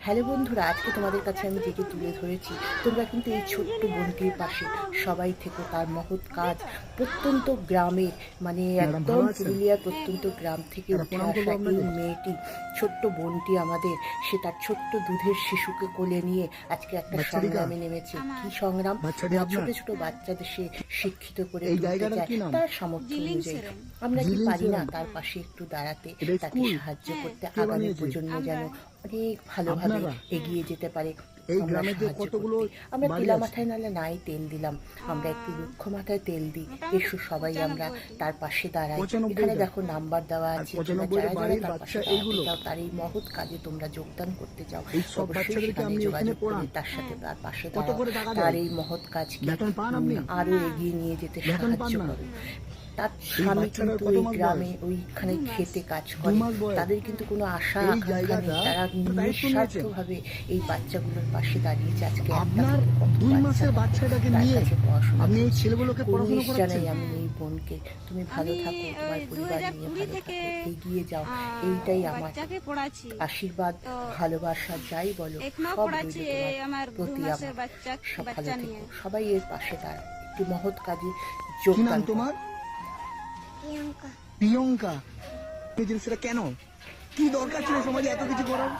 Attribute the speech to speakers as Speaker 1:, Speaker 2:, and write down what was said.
Speaker 1: Hello বন্ধুরা, আজকে তোমাদের কাছে আমি যেটি তুলে ধরেছি, তোমরা কিন্তু এই ছোট্ট বোনটির পাশে সবাই থেকো। তার মহৎ কাজ প্রত্যন্ত গ্রামের, মানে একদম পুরুলিয়ার প্রত্যন্ত গ্রাম থেকে উঠে আসা এই মেয়েটি, ছোট্ট বোনটি আমাদের, সে তার ছোট্ট দুধের শিশুকে কোলে নিয়ে আজকে একটা সংগ্রামে নেমেছে। কি সংগ্রাম! ছোট ছোট বাচ্চাদের সে শিক্ষিত করে তুলতে চায় তার সামর্থ্য অনুযায়ী। আমরা কি পারি না তার পাশে একটু দাঁড়াতে, তাকে সাহায্য করতে, আগামী প্রজন্ম যেন অনেক ভালোভাবে এগিয়ে যেতে পারে। আমরা সাহায্য করতে, আমরা তিলা মাথায় নালে নাই তেল দিলাম, আমরা একটু রুক্ষ মাথায় তেল দিই। এসো সবাই আমরা তার পাশে দাঁড়াই। এখানে দেখো নাম্বার দেওয়া আছে, যারা যারা তার পাশে দাঁড়াতে চাও, তার এই মহৎ কাজে তোমরা যোগদান করতে চাও, অবশ্যই সেখানে যোগাযোগ করে তার সাথে, তার পাশে দাঁড়াও। তার এই মহৎ কাজকে আরো এগিয়ে নিয়ে যেতে সাহায্য করো। তার স্বামী কিন্তু ওই গ্রামে ওইখানে খেতে কাজ করে, তাদের কিন্তু কোনো আশা আকাঙ্ক্ষা নেই, তারা নিঃস্বার্থভাবে এই বাচ্চাগুলোর পাশে দাঁড়িয়েছে। আজকে
Speaker 2: আপনার 2 মাসের বাচ্চাটাকে নিয়ে আপনি এই ছেলেগুলোকে পড়াশোনা করাচ্ছেন।
Speaker 1: আমি এই বোনকে, তুমি ভালো থাকো, তোমার পরিবার নিয়ে ভালো থাকো, এগিয়ে যাও, এইটাই আমার আশীর্বাদ, ভালোবাসা, যাই বলো সব রইল তোমার প্রতি। আমার সব ভালো থেকো, সবাই এর পাশে দাঁড়াও, একটি মহৎ কাজে
Speaker 2: কি
Speaker 1: যোগদান
Speaker 2: নাম
Speaker 1: করো।
Speaker 2: তোমার? প্রিয়ঙ্কা। এই জিনিসটা কেন? কি দরকার ছিল সমাজে এত কিছু করার?